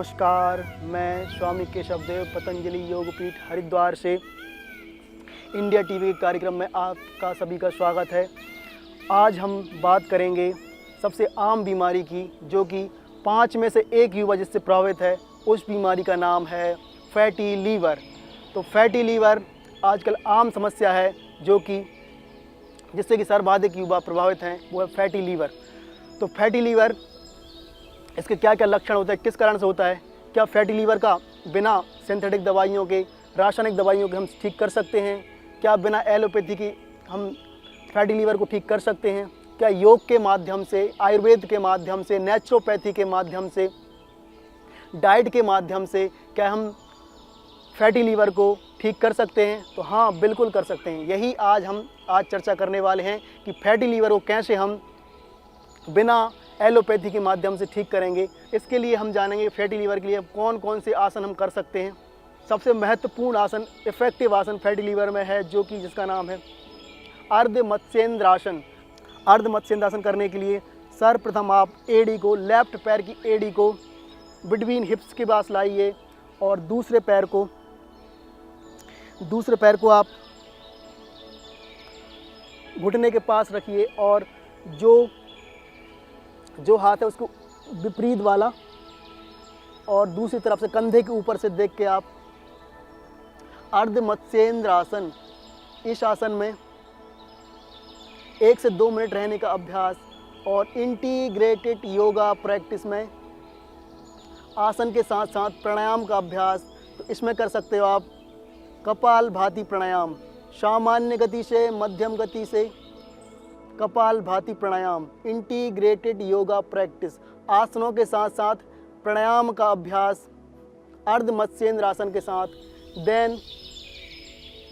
नमस्कार, मैं स्वामी केशवदेव पतंजलि योगपीठ हरिद्वार से इंडिया टीवी के कार्यक्रम में आपका सभी का स्वागत है। आज हम बात करेंगे सबसे आम बीमारी की, जो कि 5 में से 1 युवा जिससे प्रभावित है। उस बीमारी का नाम है फैटी लीवर। तो फैटी लीवर आजकल आम समस्या है, जो कि जिससे कि सर्वाधिक युवा प्रभावित हैं, वो है फैटी लीवर। तो फैटी लीवर, इसके क्या क्या लक्षण होते हैं, किस कारण से होता है, क्या फैटी लीवर का बिना सिंथेटिक दवाइयों के, रासायनिक दवाइयों के हम ठीक कर सकते हैं, क्या बिना एलोपैथी की हम फैटी लीवर को ठीक कर सकते हैं, क्या योग के माध्यम से, आयुर्वेद के माध्यम से, नेचुरोपैथी के माध्यम से, डाइट के माध्यम से क्या हम फैटी लीवर को ठीक कर सकते हैं। तो हाँ, बिल्कुल कर सकते हैं। यही हम आज चर्चा करने वाले हैं कि फैटी लीवर को कैसे हम बिना एलोपैथी के माध्यम से ठीक करेंगे। इसके लिए हम जानेंगे फैटी लीवर के लिए कौन कौन से आसन हम कर सकते हैं। सबसे महत्वपूर्ण आसन, इफेक्टिव आसन फैटी लीवर में है, जो कि जिसका नाम है अर्ध मत्स्येंद्रासन। अर्ध मत्स्येंद्रासन करने के लिए सर्वप्रथम आप एड़ी को, लेफ्ट पैर की एड़ी को बिटवीन हिप्स के पास लाइए और दूसरे पैर को आप घुटने के पास रखिए और जो हाथ है उसको विपरीत वाला और दूसरी तरफ से कंधे के ऊपर से देख के आप अर्ध मत्स्येंद्र आसन, इस आसन में 1 से 2 मिनट रहने का अभ्यास और इंटीग्रेटेड योगा प्रैक्टिस में आसन के साथ साथ प्राणायाम का अभ्यास। तो इसमें कर सकते हो आप कपालभाति प्राणायाम, सामान्य गति से मध्यम गति से कपालभाति प्राणायाम, इंटीग्रेटेड योगा प्रैक्टिस, आसनों के साथ साथ प्राणायाम का अभ्यास अर्ध मत्स्येंद्र आसन के साथ। देन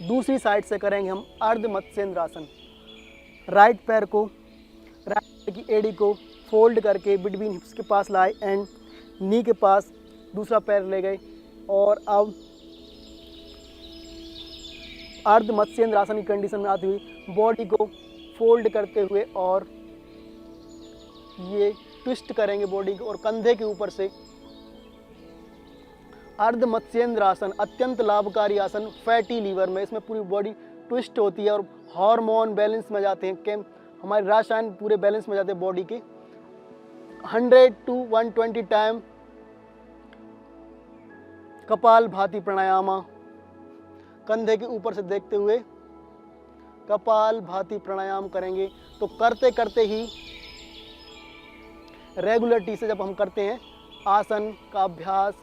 दूसरी साइड से करेंगे हम अर्ध मत्स्येंद्र आसन। राइट पैर की एड़ी को फोल्ड करके बिटवीन हिप्स के पास लाए एंड नी के पास दूसरा पैर ले गए और अब अर्ध मत्स्येंद्र आसन की कंडीशन में आती हुई बॉडी को फोल्ड करते हुए और ये ट्विस्ट करेंगे बॉडी को और कंधे के ऊपर से अर्ध मत्स्येंद्र आसन अत्यंत लाभकारी आसन फैटी लीवर में। इसमें पूरी बॉडी ट्विस्ट होती है और हार्मोन बैलेंस में जाते हैं, कि हमारे रसायन पूरे बैलेंस में जाते हैं बॉडी के। 100 to 120 टाइम कपालभाति प्राणायाम, कंधे के ऊपर से देखते हुए कपालभाति प्राणायाम करेंगे। तो करते करते ही रेगुलरिटी से जब हम करते हैं आसन का अभ्यास,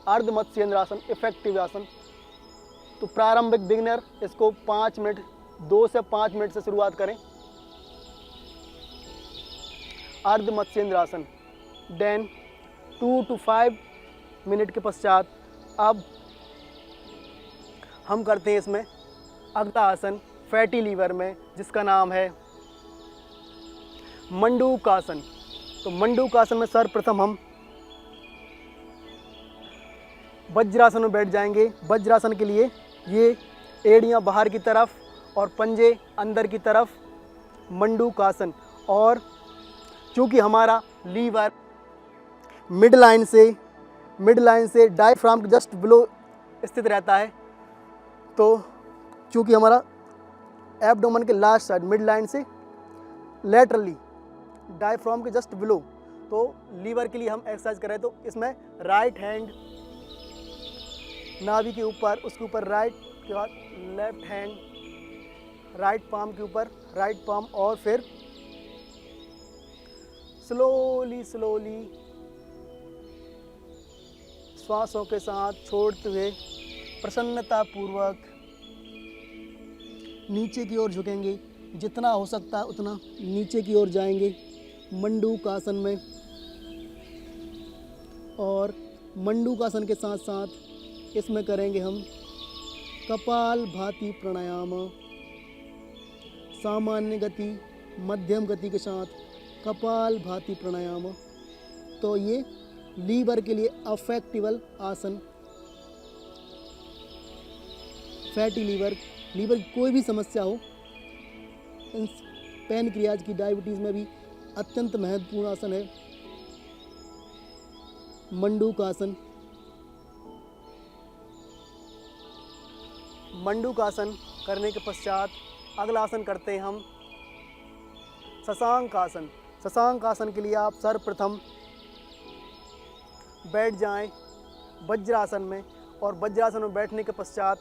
अर्ध मत्स्येंद्र आसन इफेक्टिव आसन, तो प्रारंभिक बिगिनर इसको 5 मिनट, 2 से 5 मिनट से शुरुआत करें अर्ध मत्स्येंद्र आसन। देन 2 to 5 मिनट के पश्चात अब हम करते हैं इसमें अगला आसन फैटी लीवर में, जिसका नाम है मंडूकासन। तो मंडूकासन में सर्वप्रथम हम वज्रासन में बैठ जाएंगे। वज्रासन के लिए ये एड़ियाँ बाहर की तरफ और पंजे अंदर की तरफ, मंडूकासन। और चूँकि हमारा लीवर मिड लाइन से डायफ्राम के जस्ट बिलो स्थित रहता है, तो चूँकि हमारा एब्डोमेन के लास्ट साइड मिड लाइन से लेटरली डायफ्राम के जस्ट बिलो, तो लीवर के लिए हम एक्सरसाइज करें तो इसमें राइट हैंड नाभि के ऊपर, उसके ऊपर राइट के बाद लेफ्ट हैंड राइट पाम के ऊपर, राइट पाम, और फिर स्लोली श्वासों के साथ छोड़ते हुए प्रसन्नता पूर्वक नीचे की ओर झुकेंगे। जितना हो सकता है उतना नीचे की ओर जाएंगे मंडूकासन में। और मंडूकासन के साथ साथ इसमें करेंगे हम कपालभाति प्राणायाम, सामान्य गति मध्यम गति के साथ कपालभाति प्राणायाम। तो ये लीवर के लिए अफेक्टिवल आसन, फैटी लीवर की कोई भी समस्या हो, पैनक्रियाज की, डायबिटीज़ में भी अत्यंत महत्वपूर्ण आसन है। मंडूकासन। मंडूकासन करने के पश्चात अगला आसन करते हैं हम शशांक आसन। शशांक आसन के लिए आप सर्वप्रथम बैठ जाएं वज्रासन में, और वज्रासन में बैठने के पश्चात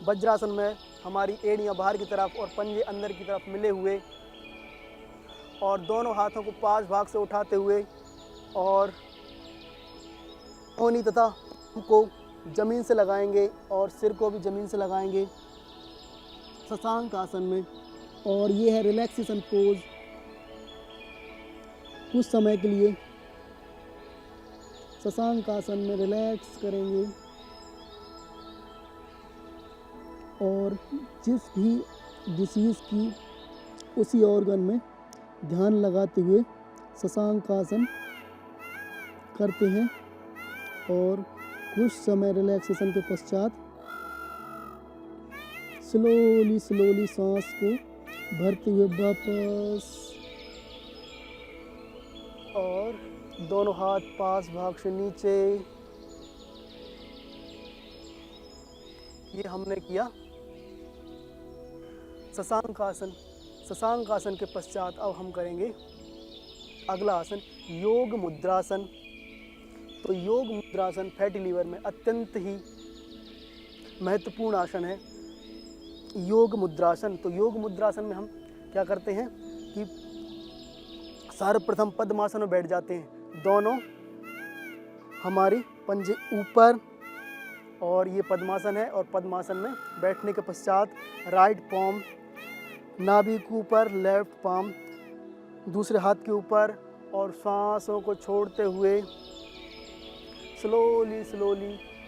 वज्रासन में हमारी एड़ियाँ बाहर की तरफ और पंजे अंदर की तरफ मिले हुए, और दोनों हाथों को पास भाग से उठाते हुए और कोहनी तथा को ज़मीन से लगाएंगे और सिर को भी ज़मीन से लगाएंगे शशांक आसन में। और ये है रिलैक्सेशन पोज। कुछ समय के लिए शशांक आसन में रिलैक्स करेंगे और जिस भी डिसीज़ की उसी ऑर्गन में ध्यान लगाते हुए शशांक आसन करते हैं। और कुछ समय रिलैक्सेशन के पश्चात स्लोली सांस को भरते हुए वापस, और दोनों हाथ पास भाग से नीचे। ये हमने किया शशांक आसन। शशांक आसन के पश्चात अब हम करेंगे अगला आसन योग मुद्रासन। तो योग मुद्रासन फैटी लीवर में अत्यंत ही महत्वपूर्ण आसन है योग मुद्रासन। तो योग मुद्रासन में हम क्या करते हैं कि सर्वप्रथम पद्मासन में बैठ जाते हैं। दोनों हमारी पंजे ऊपर, और ये पद्मासन है। और पद्मासन में बैठने के पश्चात राइट पॉम नाभि के ऊपर, लेफ्ट पाम दूसरे हाथ के ऊपर, और सांसों को छोड़ते हुए स्लोली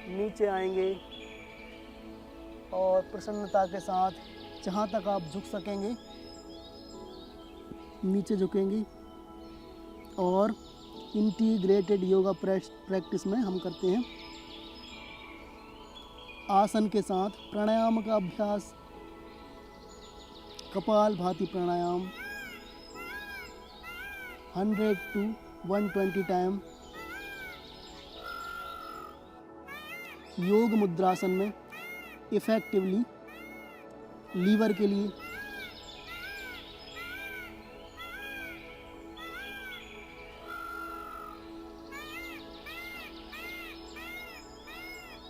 नीचे आएंगे और प्रसन्नता के साथ जहाँ तक आप झुक सकेंगे नीचे झुकेंगे। और इंटीग्रेटेड योगा प्रैक्टिस में हम करते हैं आसन के साथ प्राणायाम का अभ्यास। कपालभाति प्राणायाम 100 to 120 टाइम। योग मुद्रासन में इफेक्टिवली लीवर के लिए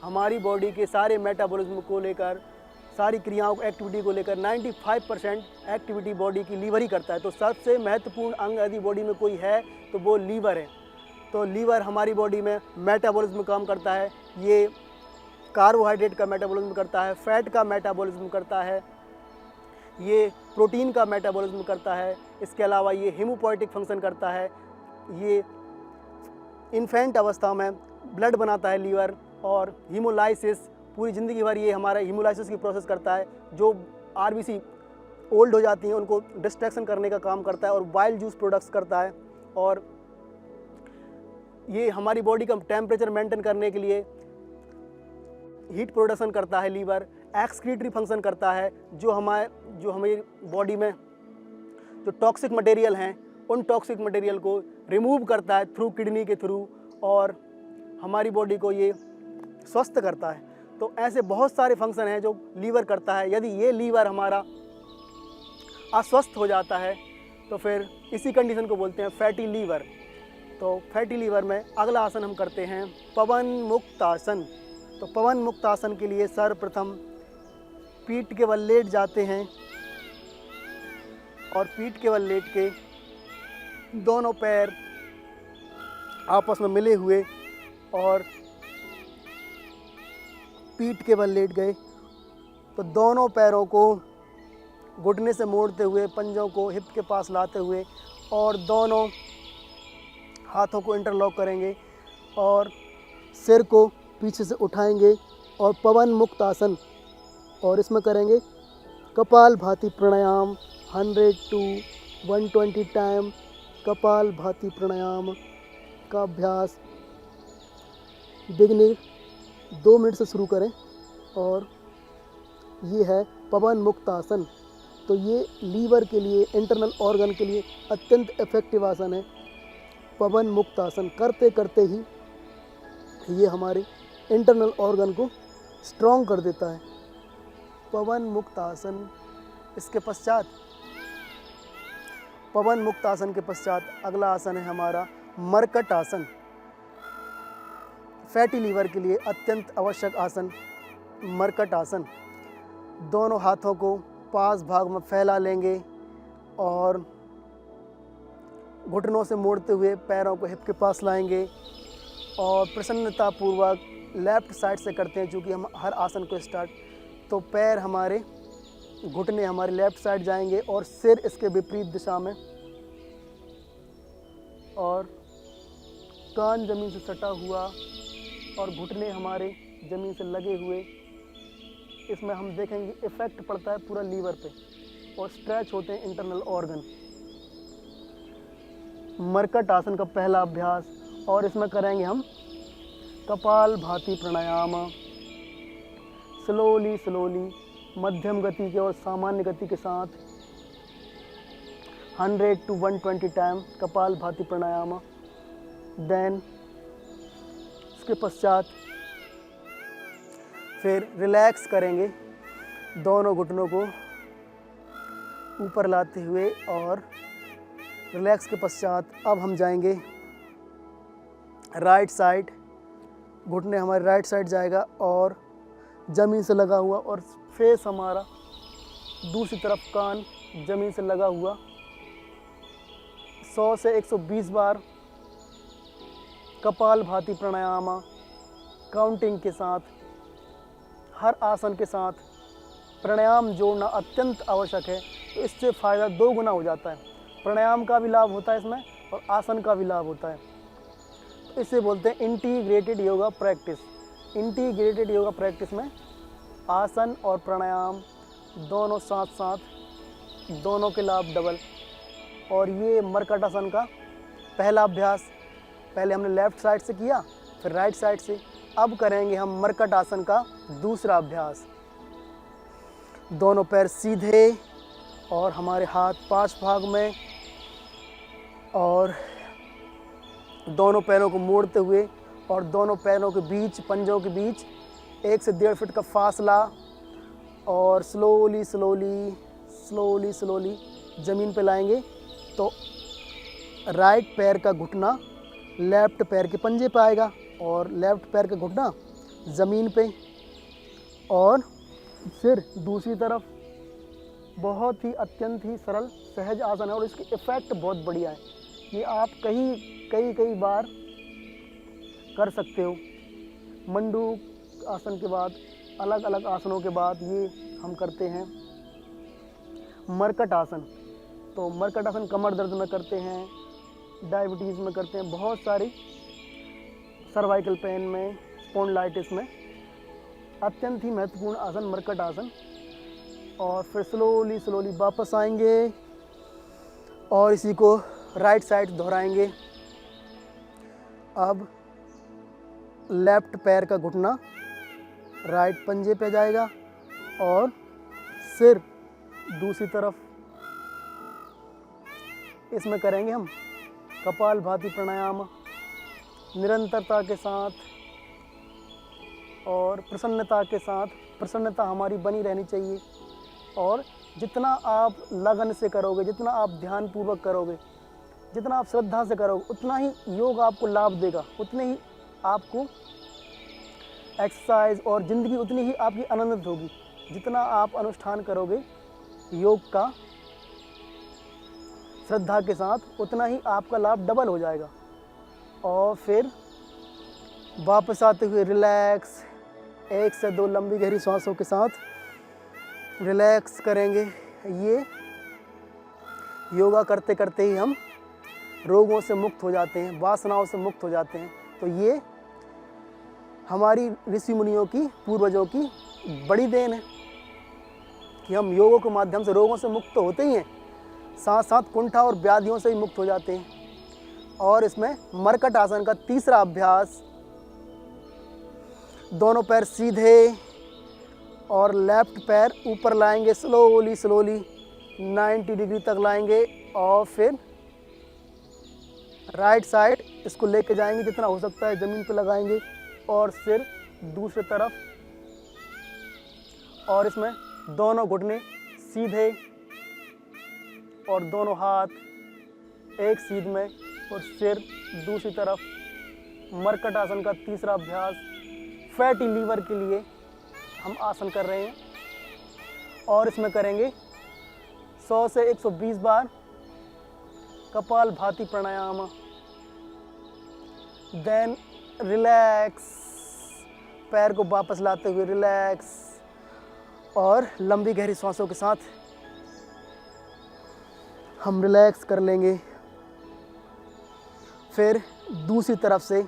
हमारी बॉडी के सारे मेटाबॉलिज्म को लेकर, सारी क्रियाओं को, एक्टिविटी को लेकर 95% एक्टिविटी बॉडी की लीवर ही करता है। तो सबसे महत्वपूर्ण अंग यदि बॉडी में कोई है तो वो लीवर है। तो लीवर हमारी बॉडी में मेटाबॉलिज्म काम करता है। ये कार्बोहाइड्रेट का मेटाबॉलिज्म करता है, फैट का मेटाबॉलिज्म करता है, ये प्रोटीन का मेटाबॉलिज्म करता है। इसके अलावा ये हीमोपोएटिक फंक्शन करता है। ये इन्फेंट अवस्था में ब्लड बनाता है लीवर, और हीमोलाइसिस पूरी ज़िंदगी भर ये हमारा हीमोलाइसिस की प्रोसेस करता है। जो आरबीसी ओल्ड हो जाती हैं उनको डिस्ट्रैक्शन करने का काम करता है, और बाइल जूस प्रोडक्ट्स करता है। और ये हमारी बॉडी का टेम्परेचर मेंटेन करने के लिए हीट प्रोडक्शन करता है लीवर। एक्सक्रीटरी फंक्शन करता है, जो हमारी बॉडी में जो टॉक्सिक मटेरियल हैं उन टॉक्सिक मटेरियल को रिमूव करता है थ्रू किडनी के थ्रू, और हमारी बॉडी को ये स्वस्थ करता है। तो ऐसे बहुत सारे फंक्शन हैं जो लीवर करता है। यदि ये लीवर हमारा अस्वस्थ हो जाता है तो फिर इसी कंडीशन को बोलते हैं फैटी लीवर। तो फैटी लीवर में अगला आसन हम करते हैं पवन मुक्त आसन। तो पवन मुक्त आसन के लिए सर्वप्रथम पीठ के बल लेट जाते हैं, और पीठ के बल लेट के दोनों पैर आपस में मिले हुए, और पीठ के बल लेट गए तो दोनों पैरों को घुटने से मोड़ते हुए पंजों को हिप के पास लाते हुए, और दोनों हाथों को इंटरलॉक करेंगे और सिर को पीछे से उठाएंगे, और पवन मुक्त आसन, और इसमें करेंगे कपालभाति प्राणायाम 100 to 120 टाइम। कपालभाति प्राणायाम का अभ्यास बिगिनर 2 मिनट से शुरू करें, और ये है पवन मुक्त आसन। तो ये लीवर के लिए, इंटरनल ऑर्गन के लिए अत्यंत इफेक्टिव आसन है। पवन मुक्त आसन करते करते ही ये हमारे इंटरनल ऑर्गन को स्ट्रॉन्ग कर देता है। पवन मुक्त आसन। इसके पश्चात पवन मुक्त आसन के पश्चात अगला आसन है हमारा मरकट आसन। फैटी लीवर के लिए अत्यंत आवश्यक आसन मरकट आसन। दोनों हाथों को पास भाग में फैला लेंगे और घुटनों से मोड़ते हुए पैरों को हिप के पास लाएंगे और प्रसन्नतापूर्वक लेफ़्ट साइड से करते हैं। चूँकि हम हर आसन को स्टार्ट, तो पैर हमारे, घुटने हमारे लेफ़्ट साइड जाएंगे और सिर इसके विपरीत दिशा में, और कान ज़मीन से सटा हुआ और घुटने हमारे ज़मीन से लगे हुए। इसमें हम देखेंगे इफ़ेक्ट पड़ता है पूरा लीवर पे और स्ट्रेच होते हैं इंटरनल ऑर्गन। मरकट आसन का पहला अभ्यास, और इसमें करेंगे हम कपाल भाती प्राणायाम। स्लोली मध्यम गति के और सामान्य गति के साथ 100 to 120 टाइम कपाल भाती प्राणायाम। देन इसके पश्चात फिर रिलैक्स करेंगे दोनों घुटनों को ऊपर लाते हुए, और रिलैक्स के पश्चात अब हम जाएंगे राइट साइड। घुटने हमारे राइट साइड जाएगा और ज़मीन से लगा हुआ, और फेस हमारा दूसरी तरफ, कान ज़मीन से लगा हुआ। 100 से 120 बार कपाल भाती प्राणायाम काउंटिंग के साथ, हर आसन के साथ प्राणायाम जोड़ना अत्यंत आवश्यक है। तो इससे फ़ायदा 2 गुना हो जाता है। प्राणायाम का भी लाभ होता है इसमें और आसन का भी लाभ होता है। तो इसे बोलते हैं integrated yoga practice. Integrated yoga practice में आसन और प्राणायाम दोनों साथ साथ, दोनों के लाभ डबल। और ये मरकट आसन का पहला अभ्यास, पहले हमने लेफ़्ट साइड से किया, फिर राइट साइड से। अब करेंगे हम मरकट आसन का दूसरा अभ्यास। दोनों पैर सीधे और हमारे हाथ पांच भाग में, और दोनों पैरों को मोड़ते हुए और दोनों पैरों के बीच, पंजों के बीच 1 से 1.5 फीट का फासला, और स्लोली ज़मीन पे लाएंगे। तो राइट पैर का घुटना लेफ़्ट पैर के पंजे पे आएगा और लेफ़्ट पैर का घुटना ज़मीन पे, और फिर दूसरी तरफ। बहुत ही अत्यंत ही सरल सहज आसन है और इसके इफ़ेक्ट बहुत बढ़िया है। ये आप कई बार कर सकते हो। मंडूक आसन के बाद, अलग अलग आसनों के बाद ये हम करते हैं मरकट आसन। तो मरकट आसन कमर दर्द में करते हैं, डायबिटीज़ में करते हैं, बहुत सारी सर्वाइकल पेन में, स्पॉन्डिलाइटिस में अत्यंत ही महत्वपूर्ण आसन मरकट आसन। और फिर स्लोली वापस आएंगे और इसी को राइट साइड दोहराएंगे। अब लेफ़्ट पैर का घुटना राइट पंजे पे जाएगा और सिर दूसरी तरफ। इसमें करेंगे हम कपाल भाती प्राणायाम निरंतरता के साथ और प्रसन्नता के साथ। प्रसन्नता हमारी बनी रहनी चाहिए, और जितना आप लगन से करोगे, जितना आप ध्यानपूर्वक करोगे, जितना आप श्रद्धा से करोगे, उतना ही योग आपको लाभ देगा, उतने ही आपको एक्सरसाइज और ज़िंदगी उतनी ही आपकी आनंदित होगी। जितना आप अनुष्ठान करोगे योग का श्रद्धा के साथ, उतना ही आपका लाभ डबल हो जाएगा। और फिर वापस आते हुए रिलैक्स, 1 से 2 लंबी गहरी सांसों के साथ रिलैक्स करेंगे। ये योगा करते करते ही हम रोगों से मुक्त हो जाते हैं, वासनाओं से मुक्त हो जाते हैं। तो ये हमारी ऋषि मुनियों की, पूर्वजों की बड़ी देन है कि हम योगों के माध्यम से रोगों से मुक्त तो होते ही हैं, साथ साथ कुंठा और व्याधियों से भी मुक्त हो जाते हैं। और इसमें मरकट आसन का तीसरा अभ्यास, दोनों पैर सीधे और लेफ़्ट पैर ऊपर लाएंगे, स्लोली 90 डिग्री तक लाएंगे, और फिर राइट साइड इसको लेके जाएंगे, जितना हो सकता है ज़मीन पे लगाएंगे और सिर दूसरी तरफ, और इसमें दोनों घुटने सीधे और दोनों हाथ एक सीध में और सिर दूसरी तरफ। मरकट आसन का तीसरा अभ्यास फैटी लीवर के लिए हम आसन कर रहे हैं और इसमें करेंगे 100 से 120 बार कपाल भाती प्राणायाम। देन रिलैक्स, पैर को वापस लाते हुए रिलैक्स और लंबी गहरी सांसों के साथ हम रिलैक्स कर लेंगे। फिर दूसरी तरफ से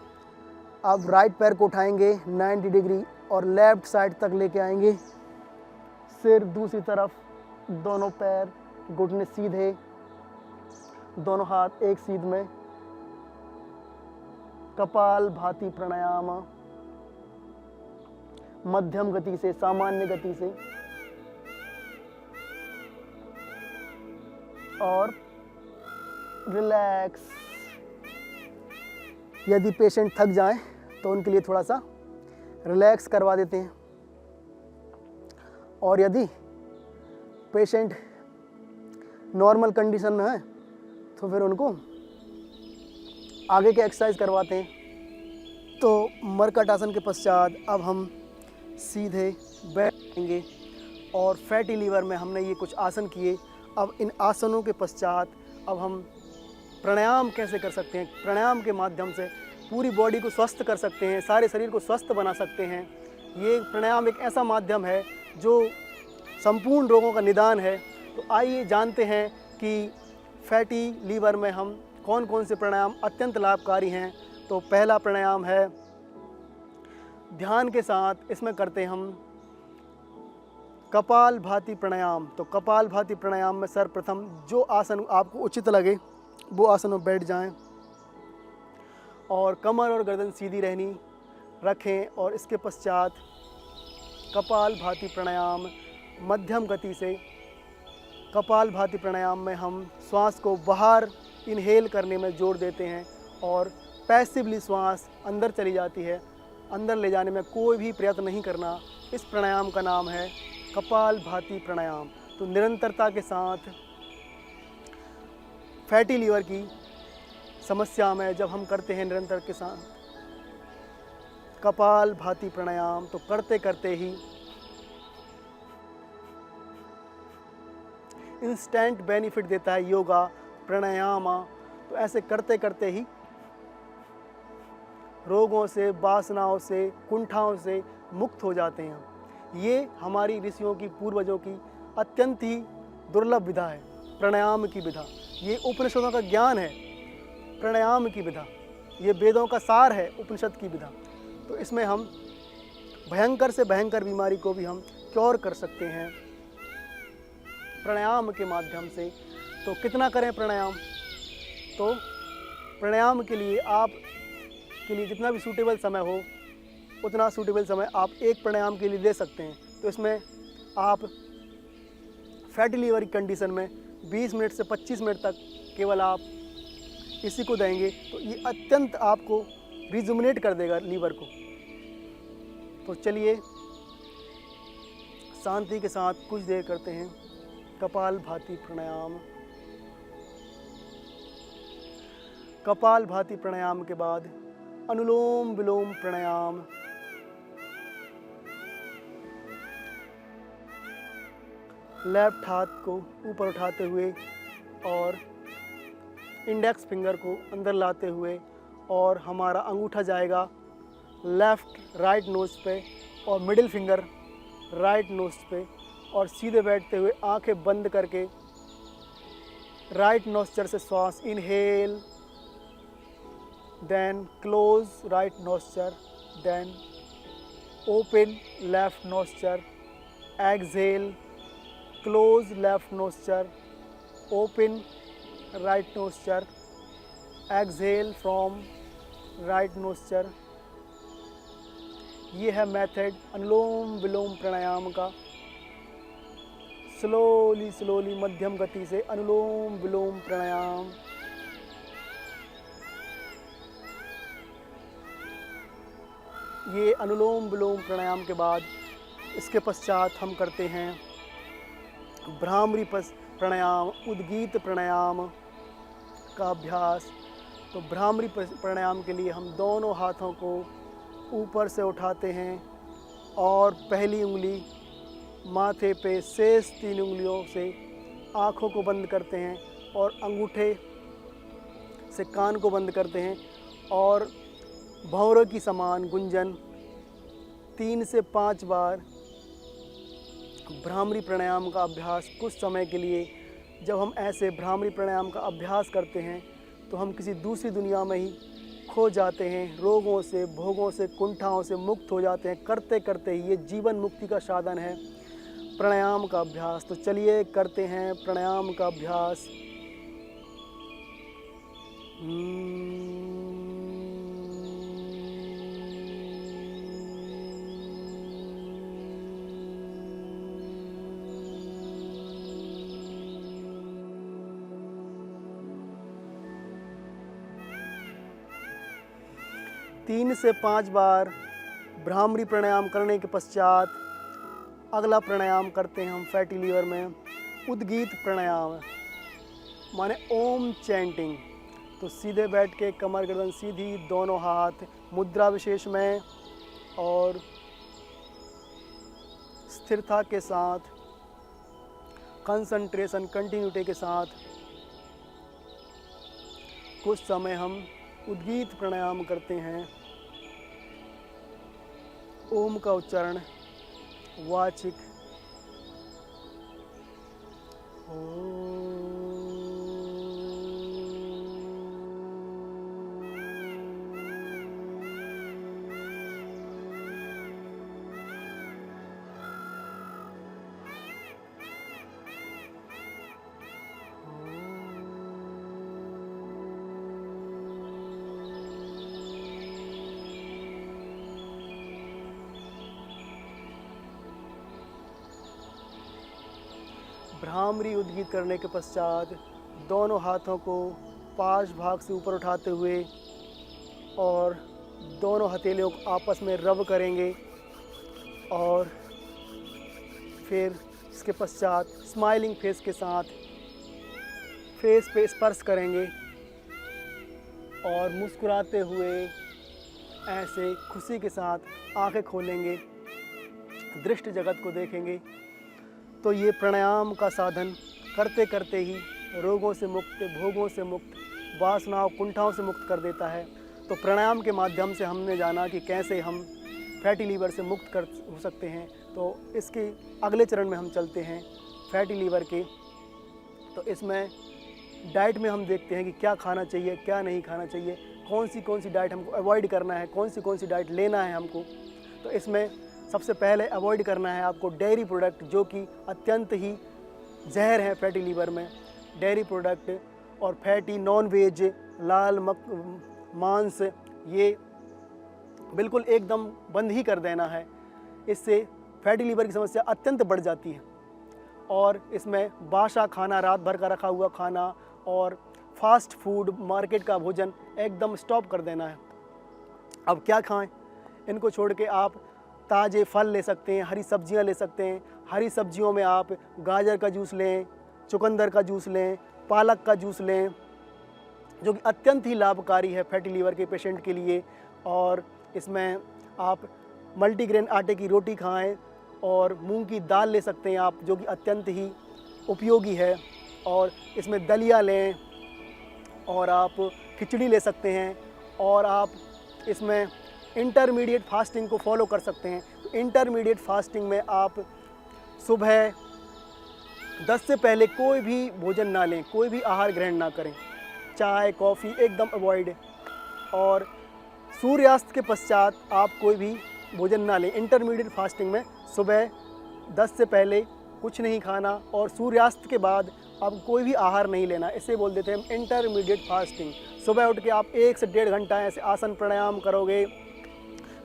अब राइट पैर को उठाएंगे 90 डिग्री और लेफ्ट साइड तक लेके आएंगे। सिर दूसरी तरफ, दोनों पैर घुटने सीधे, दोनों हाथ एक सीध में। कपाल भाती प्राणायाम मध्यम गति से, सामान्य गति से। और रिलैक्स। यदि पेशेंट थक जाए तो उनके लिए थोड़ा सा रिलैक्स करवा देते हैं, और यदि पेशेंट नॉर्मल कंडीशन में है तो फिर उनको आगे के एक्सरसाइज करवाते हैं। तो मरकट आसन के पश्चात अब हम सीधे बैठेंगे और फैटी लीवर में हमने ये कुछ आसन किए। अब इन आसनों के पश्चात अब हम प्राणायाम कैसे कर सकते हैं। प्राणायाम के माध्यम से पूरी बॉडी को स्वस्थ कर सकते हैं, सारे शरीर को स्वस्थ बना सकते हैं। ये प्राणायाम एक ऐसा माध्यम है जो संपूर्ण रोगों का निदान है। तो आइए जानते हैं कि फैटी लीवर में हम कौन कौन से प्राणायाम अत्यंत लाभकारी हैं। तो पहला प्राणायाम है ध्यान के साथ, इसमें करते हैं हम कपाल भाती प्राणायाम। तो कपाल भाती प्राणायाम में सर्वप्रथम जो आसन आपको उचित लगे वो आसन में बैठ जाएं और कमर और गर्दन सीधी रहनी रखें। और इसके पश्चात कपाल भाती प्राणायाम मध्यम गति से। कपाल भाती प्राणायाम में हम श्वास को बाहर इनहेल करने में जोर देते हैं और पैसिवली श्वास अंदर चली जाती है, अंदर ले जाने में कोई भी प्रयत्न नहीं करना। इस प्राणायाम का नाम है कपाल भाती प्राणायाम। तो निरंतरता के साथ फैटी लीवर की समस्या में जब हम करते हैं निरंतर के साथ कपाल भाती प्राणायाम, तो करते करते ही इंस्टेंट बेनिफिट देता है योगा प्राणायाम। तो ऐसे करते करते ही रोगों से, वासनाओं से, कुंठाओं से मुक्त हो जाते हैं। ये हमारी ऋषियों की, पूर्वजों की अत्यंत ही दुर्लभ विधा है प्राणायाम की विधा। ये उपनिषदों का ज्ञान है प्राणायाम की विधा, ये वेदों का सार है उपनिषद की विधा। तो इसमें हम भयंकर से भयंकर बीमारी को भी हम क्योर कर सकते हैं प्राणायाम के माध्यम से। तो कितना करें प्राणायाम? तो प्राणायाम के लिए आप के लिए जितना भी सूटेबल समय हो उतना सूटेबल समय आप एक प्राणायाम के लिए दे सकते हैं। तो इसमें आप फैटी लीवर की कंडीशन में 20 मिनट से 25 मिनट तक केवल आप इसी को देंगे तो ये अत्यंत आपको रिजुमिनेट कर देगा लीवर को। तो चलिए शांति के साथ कुछ देर करते हैं कपाल भाती प्राणायाम। कपाल भाती प्राणायाम के बाद अनुलोम विलोम प्राणायाम। लेफ्ट हाथ को ऊपर उठाते हुए और इंडेक्स फिंगर को अंदर लाते हुए और हमारा अंगूठा जाएगा लेफ़्ट राइट नोज़ पे और मिडिल फिंगर राइट नोज़ पे, और सीधे बैठते हुए आंखें बंद करके राइट नोस्ट्रल से श्वास inhale, then close right nostril, then open left nostril, exhale, close left nostril, open right nostril, exhale from right nostril. ये है मेथड अनुलोम विलोम प्राणायाम का। स्लोली मध्यम गति से अनुलोम विलोम प्राणायाम। ये अनुलोम विलोम प्राणायाम के बाद इसके पश्चात हम करते हैं भ्रामरी प्राणायाम, उद्गीत प्राणायाम का अभ्यास। तो भ्रामरी प्राणायाम के लिए हम दोनों हाथों को ऊपर से उठाते हैं और पहली उंगली माथे पे, शेष 3 उंगलियों से आँखों को बंद करते हैं और अंगूठे से कान को बंद करते हैं और भंवरों की समान गुंजन 3 से 5 बार भ्रामरी प्राणायाम का अभ्यास कुछ समय के लिए। जब हम ऐसे भ्रामरी प्राणायाम का अभ्यास करते हैं तो हम किसी दूसरी दुनिया में ही खो जाते हैं, रोगों से, भोगों से, कुंठाओं से मुक्त हो जाते हैं। करते करते ही ये जीवन मुक्ति का साधन है प्राणायाम का अभ्यास। तो चलिए करते हैं प्राणायाम का अभ्यास। तीन से 5 बार भ्रामरी प्राणायाम करने के पश्चात अगला प्राणायाम करते हैं हम फैटी लीवर में उद्गीत प्राणायाम, माने ओम चैंटिंग। तो सीधे बैठ के कमर गर्दन सीधी, दोनों हाथ मुद्रा विशेष में और स्थिरता के साथ, कंसंट्रेशन, कंटिन्यूटी के साथ कुछ समय हम उद्गीत प्राणायाम करते हैं। ओम का उच्चारण वाचिक भ्रामरी उद्गीत करने के पश्चात दोनों हाथों को पार्श्व भाग से ऊपर उठाते हुए और दोनों हथेलियों को आपस में रब करेंगे और फिर इसके पश्चात स्माइलिंग फेस के साथ फेस पे स्पर्श करेंगे और मुस्कुराते हुए ऐसे खुशी के साथ आंखें खोलेंगे, दृष्टि जगत को देखेंगे। तो ये प्राणायाम का साधन करते करते ही रोगों से मुक्त, भोगों से मुक्त, वासनाओं, कुंठाओं से मुक्त कर देता है। तो प्राणायाम के माध्यम से हमने जाना कि कैसे हम फैटी लीवर से मुक्त कर हो सकते हैं। तो इसके अगले चरण में हम चलते हैं फैटी लीवर के। तो इसमें डाइट में हम देखते हैं कि क्या खाना चाहिए, क्या नहीं खाना चाहिए, कौन सी डाइट हमको अवॉइड करना है, कौन सी डाइट लेना है हमको। तो इसमें सबसे पहले अवॉइड करना है आपको डेयरी प्रोडक्ट, जो कि अत्यंत ही जहर है फैटी लीवर में। डेयरी प्रोडक्ट और फैटी नॉन वेज, लाल मांस, ये बिल्कुल एकदम बंद ही कर देना है। इससे फैटी लीवर की समस्या अत्यंत बढ़ जाती है। और इसमें बासा खाना, रात भर का रखा हुआ खाना और फास्ट फूड, मार्केट का भोजन एकदम स्टॉप कर देना है। अब क्या खाएं? इनको छोड़ के आप ताज़े फल ले सकते हैं, हरी सब्जियां ले सकते हैं। हरी सब्जियों में आप गाजर का जूस लें, चुकंदर का जूस लें, पालक का जूस लें, जो कि अत्यंत ही लाभकारी है फैटी लीवर के पेशेंट के लिए। और इसमें आप मल्टीग्रेन आटे की रोटी खाएं और मूंग की दाल ले सकते हैं आप, जो कि अत्यंत ही उपयोगी है। और इसमें दलिया लें और आप खिचड़ी ले सकते हैं। और आप इसमें इंटरमीडिएट फास्टिंग को फॉलो कर सकते हैं। तो इंटरमीडिएट फास्टिंग में आप सुबह 10 से पहले कोई भी भोजन ना लें, कोई भी आहार ग्रहण ना करें, चाय कॉफ़ी एकदम अवॉइड। और सूर्यास्त के पश्चात आप कोई भी भोजन ना लें। इंटरमीडिएट फास्टिंग में सुबह 10 से पहले कुछ नहीं खाना और सूर्यास्त के बाद आप कोई भी आहार नहीं लेना। इसे बोल देते हैं हम इंटरमीडिएट फास्टिंग। सुबह उठ के आप 1 से 1.5 घंटा ऐसे आसन प्राणायाम करोगे,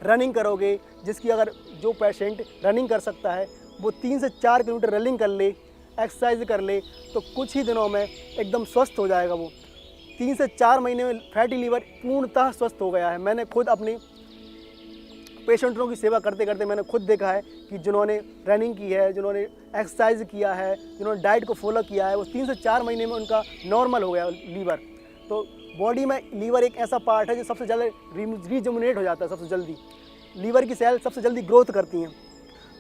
रनिंग करोगे। जिसकी अगर जो पेशेंट रनिंग कर सकता है वो 3 से 4 किलोमीटर रनिंग कर ले, एक्सरसाइज कर ले, तो कुछ ही दिनों में एकदम स्वस्थ हो जाएगा वो। 3 से 4 महीने में फैटी लीवर पूर्णतः स्वस्थ हो गया है। मैंने खुद अपनी पेशेंटों की सेवा करते करते मैंने खुद देखा है कि जिन्होंने रनिंग की है, जिन्होंने एक्सरसाइज किया है, जिन्होंने डाइट को फॉलो किया है, वो 3 से 4 महीने में उनका नॉर्मल हो गया लीवर। तो बॉडी में लीवर एक ऐसा पार्ट है जो सबसे ज़्यादा रीजनरेट हो जाता है, सबसे जल्दी लीवर की सेल सबसे जल्दी ग्रोथ करती हैं।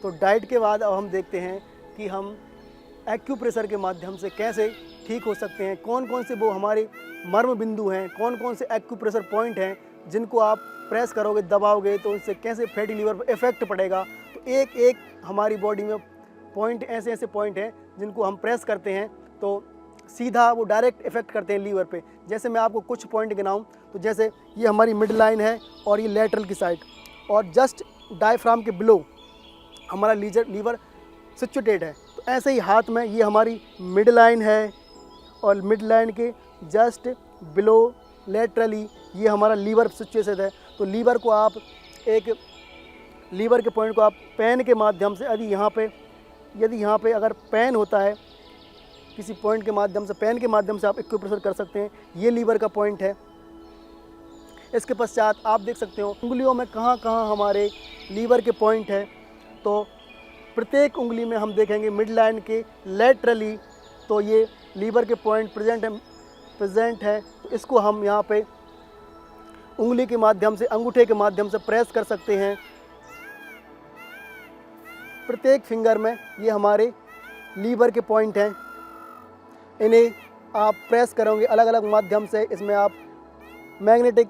तो डाइट के बाद अब हम देखते हैं कि हम एक्यूप्रेशर के माध्यम से कैसे ठीक हो सकते हैं, कौन कौन से वो हमारे मर्म बिंदु हैं, कौन कौन से एक्यूप्रेशर पॉइंट हैं जिनको आप प्रेस करोगे, दबाओगे तो उनसे कैसे फैटी लीवर पर इफेक्ट पड़ेगा। तो एक एक हमारी बॉडी में पॉइंट ऐसे ऐसे पॉइंट हैं जिनको हम प्रेस करते हैं तो सीधा वो डायरेक्ट इफेक्ट करते हैं लीवर पे। जैसे मैं आपको कुछ पॉइंट गिनाऊं तो जैसे ये हमारी मिड लाइन है और ये लेटरल की साइड, और जस्ट डायफ्राम के बिलो हमारा लीवर सिचुएटेड है। तो ऐसे ही हाथ में ये हमारी मिड लाइन है और मिड लाइन के जस्ट बिलो लेटरली ये हमारा लीवर सिचुएटेड है। तो लीवर को आप लीवर के पॉइंट को आप पेन के माध्यम से यदि यहाँ पे अगर पेन होता है किसी पॉइंट के माध्यम से, पेन के माध्यम से आप एक्यूप्रेशर कर सकते हैं। ये लीवर का पॉइंट है। इसके पश्चात आप देख सकते हो उंगलियों में कहाँ कहाँ हमारे लीवर के पॉइंट हैं। तो प्रत्येक उंगली में हम देखेंगे मिड लाइन के लेटरली तो ये लीवर के पॉइंट प्रेजेंट है। तो इसको हम यहाँ पे उंगली के माध्यम से, अंगूठे के माध्यम से प्रेस कर सकते हैं। प्रत्येक फिंगर में ये हमारे लीवर के पॉइंट हैं, इन्हें आप प्रेस करोगे अलग अलग माध्यम से। इसमें आप मैग्नेटिक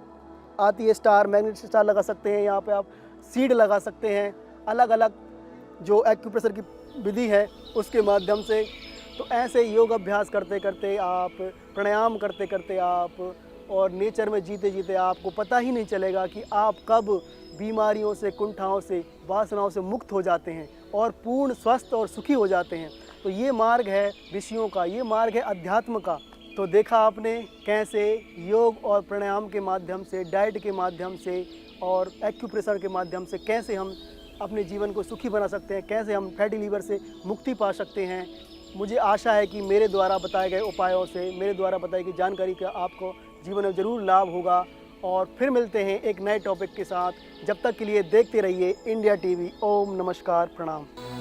आती है स्टार, मैग्नेटिक स्टार लगा सकते हैं, यहाँ पे आप सीड लगा सकते हैं, अलग अलग जो एक्यूप्रेशर की विधि है उसके माध्यम से। तो ऐसे योग अभ्यास करते करते आप, प्राणायाम करते करते आप और नेचर में जीते जीते आपको पता ही नहीं चलेगा कि आप कब बीमारियों से, कुंठाओं से, वासनाओं से मुक्त हो जाते हैं और पूर्ण स्वस्थ और सुखी हो जाते हैं। तो ये मार्ग है ऋषियों का, ये मार्ग है अध्यात्म का। तो देखा आपने कैसे योग और प्राणायाम के माध्यम से, डाइट के माध्यम से और एक्यूप्रेशर के माध्यम से कैसे हम अपने जीवन को सुखी बना सकते हैं, कैसे हम फैटी लीवर से मुक्ति पा सकते हैं। मुझे आशा है कि मेरे द्वारा बताए गए उपायों से, मेरे द्वारा बताई गई जानकारी का आपको जीवन में ज़रूर लाभ होगा। और फिर मिलते हैं एक नए टॉपिक के साथ। जब तक के लिए देखते रहिए इंडिया टीवी। ओम नमस्कार, प्रणाम।